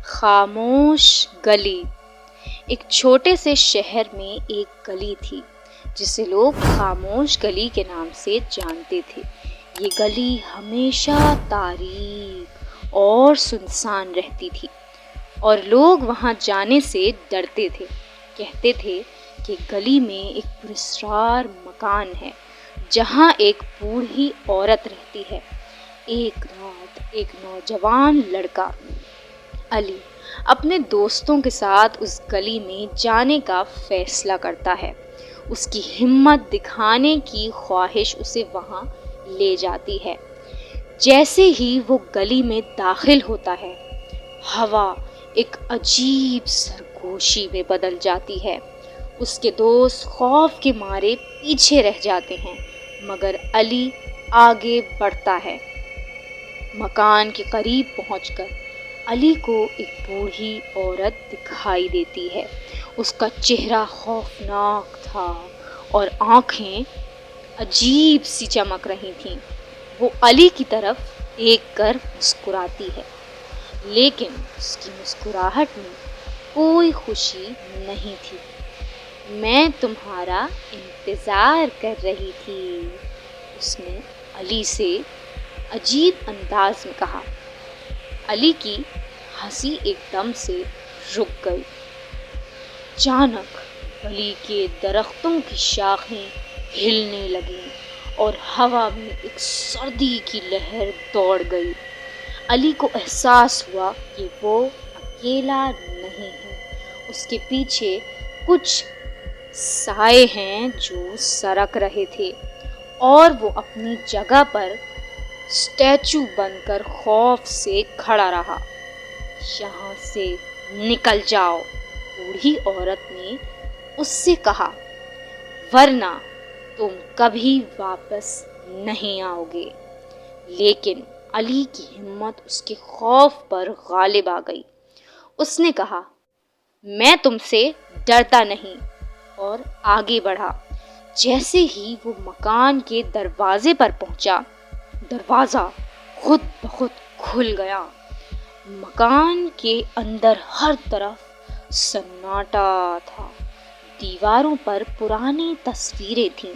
خاموش گلی۔ ایک چھوٹے سے شہر میں ایک گلی تھی جسے لوگ خاموش گلی کے نام سے جانتے تھے۔ یہ گلی ہمیشہ تاریک اور سنسان رہتی تھی اور لوگ وہاں جانے سے ڈرتے تھے۔ کہتے تھے کہ گلی میں ایک پراسرار مکان ہے جہاں ایک بوڑھی عورت رہتی ہے۔ ایک رات ایک نوجوان لڑکا علی اپنے دوستوں کے ساتھ اس گلی میں جانے کا فیصلہ کرتا ہے۔ اس کی ہمت دکھانے کی خواہش اسے وہاں لے جاتی ہے۔ جیسے ہی وہ گلی میں داخل ہوتا ہے، ہوا ایک عجیب سرگوشی میں بدل جاتی ہے۔ اس کے دوست خوف کے مارے پیچھے رہ جاتے ہیں، مگر علی آگے بڑھتا ہے۔ مکان کے قریب پہنچ کر علی کو ایک بوڑھی عورت دکھائی دیتی ہے۔ اس کا چہرہ خوفناک تھا اور آنکھیں عجیب سی چمک رہی تھیں۔ وہ علی کی طرف دیکھ کر مسکراتی ہے، لیکن اس کی مسکراہٹ میں کوئی خوشی نہیں تھی۔ میں تمہارا انتظار کر رہی تھی، اس نے علی سے عجیب انداز میں کہا۔ علی کی ہنسی ایک دم سے رک گئی۔ اچانک گلی کے درختوں کی شاخیں ہلنے لگیں اور ہوا میں ایک سردی کی لہر دوڑ گئی۔ علی کو احساس ہوا کہ وہ اکیلا نہیں ہے۔ اس کے پیچھے کچھ سائے ہیں جو سرک رہے تھے اور وہ اپنی جگہ پر اسٹیچو بن کر خوف سے کھڑا رہا۔ یہاں سے نکل جاؤ، بوڑھی عورت نے اس سے کہا، ورنہ تم کبھی واپس نہیں آؤ گے۔ لیکن علی کی ہمت اس کے خوف پر غالب آ گئی۔ اس نے کہا، میں تم سے ڈرتا نہیں، اور آگے بڑھا۔ جیسے ہی وہ مکان کے دروازے پر پہنچا، دروازہ خود بخود کھل گیا۔ مکان کے اندر ہر طرف سناٹا تھا۔ دیواروں پر پرانی تصویریں تھیں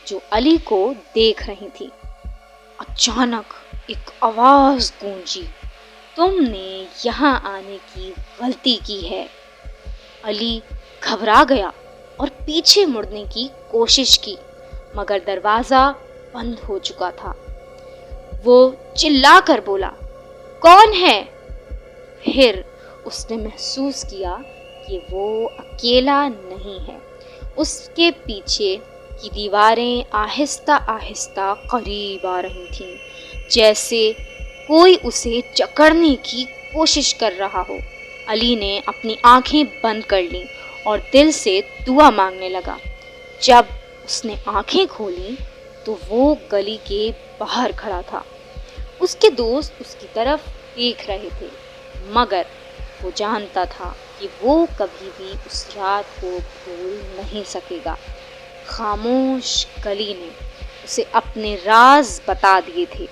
جو علی کو دیکھ رہی تھیں۔ اچانک ایک آواز گونجی، تم نے یہاں آنے کی غلطی کی ہے۔ علی گھبرا گیا اور پیچھے مڑنے کی کوشش کی، مگر دروازہ بند ہو چکا تھا۔ وہ چلا کر بولا، کون ہے؟ پھر اس نے محسوس کیا کہ وہ اکیلا نہیں ہے۔ اس کے پیچھے کی دیواریں آہستہ آہستہ قریب آ رہی تھیں، جیسے کوئی اسے جکڑنے کی کوشش کر رہا ہو۔ علی نے اپنی آنکھیں بند کر لیں اور دل سے دعا مانگنے لگا۔ جب اس نے آنکھیں کھولیں تو وہ گلی کے باہر کھڑا تھا۔ اس کے دوست اس کی طرف دیکھ رہے تھے، مگر وہ جانتا تھا کہ وہ کبھی بھی اس رات کو بھول نہیں سکے گا۔ خاموش گلی نے اسے اپنے راز بتا دیے تھے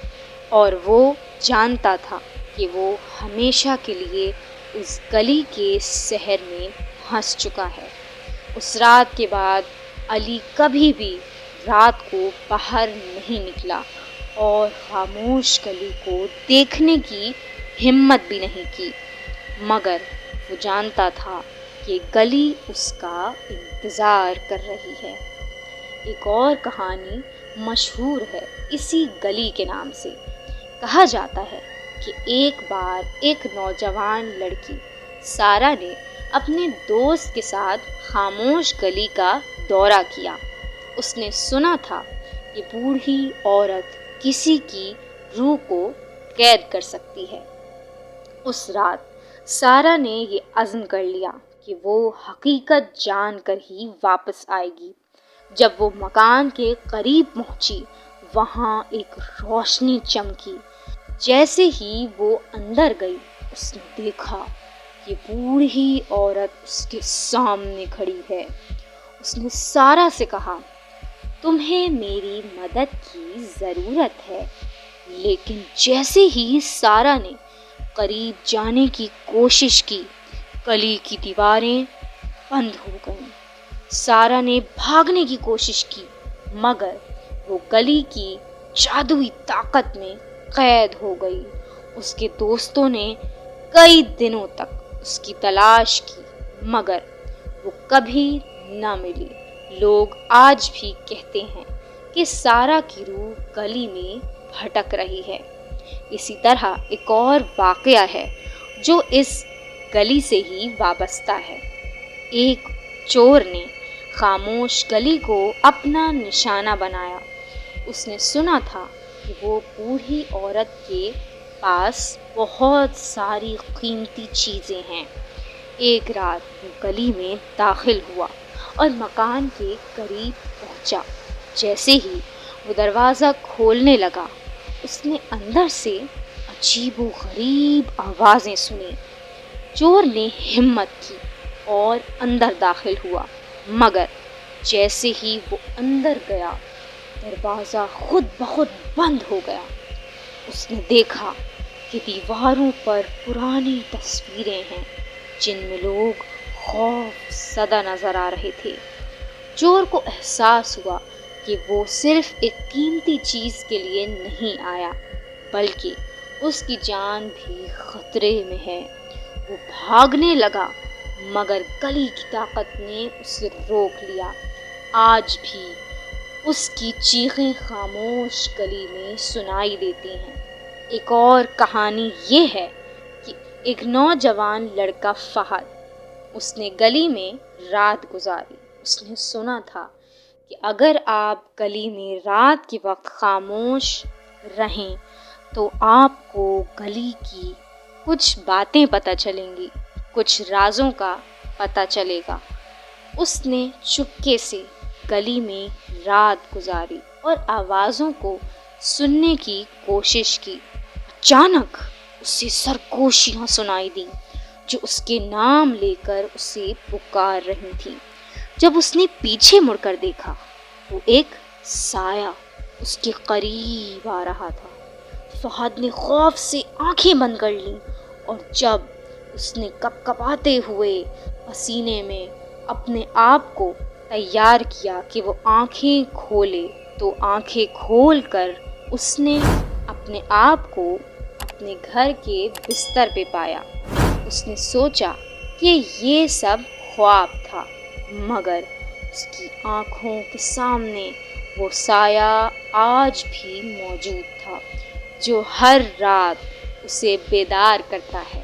اور وہ جانتا تھا کہ وہ ہمیشہ کے لیے اس گلی کے سحر میں پھنس چکا ہے۔ اس رات کے بعد علی کبھی بھی رات کو باہر نہیں نکلا اور خاموش گلی کو دیکھنے کی ہمت بھی نہیں کی، مگر وہ جانتا تھا کہ گلی اس کا انتظار کر رہی ہے۔ ایک اور کہانی مشہور ہے اسی گلی کے نام سے۔ کہا جاتا ہے کہ ایک بار ایک نوجوان لڑکی سارہ نے اپنے دوست کے ساتھ خاموش گلی کا دورہ کیا۔ اس نے سنا تھا کہ بوڑھی عورت کسی کی روح کو قید کر سکتی ہے۔ اس رات سارہ نے یہ عزم کر لیا کہ وہ حقیقت جان کر ہی واپس آئے گی۔ جب وہ مکان کے قریب پہنچی، وہاں ایک روشنی چمکی۔ جیسے ہی وہ اندر گئی، اس نے دیکھا کہ بوڑھی عورت اس کے سامنے کھڑی ہے۔ اس نے سارہ سے کہا، تمہیں میری مدد کی ضرورت ہے۔ لیکن جیسے ہی سارہ نے قریب جانے کی کوشش کی، گلی کی دیواریں بند ہو گئیں۔ سارا نے بھاگنے کی کوشش کی، مگر وہ گلی کی جادوئی طاقت میں قید ہو گئی۔ اس کے دوستوں نے کئی دنوں تک اس کی تلاش کی، مگر وہ کبھی نہ ملی۔ لوگ آج بھی کہتے ہیں کہ سارا کی روح گلی میں بھٹک رہی ہے۔ اسی طرح ایک اور واقعہ ہے جو اس گلی سے ہی وابستہ ہے۔ ایک چور نے خاموش گلی کو اپنا نشانہ بنایا۔ اس نے سنا تھا کہ وہ بوڑھی عورت کے پاس بہت ساری قیمتی چیزیں ہیں۔ ایک رات وہ گلی میں داخل ہوا اور مکان کے قریب پہنچا۔ جیسے ہی وہ دروازہ کھولنے لگا، اس نے اندر سے عجیب و غریب آوازیں سنیں۔ چور نے ہمت کی اور اندر داخل ہوا، مگر جیسے ہی وہ اندر گیا، دروازہ خود بخود بند ہو گیا۔ اس نے دیکھا کہ دیواروں پر پرانی تصویریں ہیں جن میں لوگ خوف زدہ نظر آ رہے تھے۔ چور کو احساس ہوا کہ وہ صرف ایک قیمتی چیز کے لیے نہیں آیا، بلکہ اس کی جان بھی خطرے میں ہے۔ وہ بھاگنے لگا، مگر گلی کی طاقت نے اسے روک لیا۔ آج بھی اس کی چیخیں خاموش گلی میں سنائی دیتی ہیں۔ ایک اور کہانی یہ ہے کہ ایک نوجوان لڑکا فہد، اس نے گلی میں رات گزاری۔ اس نے سنا تھا کہ اگر آپ گلی میں رات کے وقت خاموش رہیں تو آپ کو گلی کی کچھ باتیں پتہ چلیں گی، کچھ رازوں کا پتہ چلے گا۔ اس نے چپکے سے گلی میں رات گزاری اور آوازوں کو سننے کی کوشش کی۔ اچانک اسے سرگوشیاں سنائی دیں جو اس کے نام لے کر اسے پکار رہی تھیں۔ جب اس نے پیچھے مڑ کر دیکھا، وہ ایک سایہ اس کے قریب آ رہا تھا۔ فہد نے خوف سے آنکھیں بند کر لیں، اور جب اس نے کپکپاتے ہوئے پسینے میں اپنے آپ کو تیار کیا کہ وہ آنکھیں کھولے، تو آنکھیں کھول کر اس نے اپنے آپ کو اپنے گھر کے بستر پہ پایا۔ اس نے سوچا کہ یہ سب خواب تھا، مگر اس کی آنکھوں کے سامنے وہ سایہ آج بھی موجود تھا جو ہر رات اسے بیدار کرتا ہے۔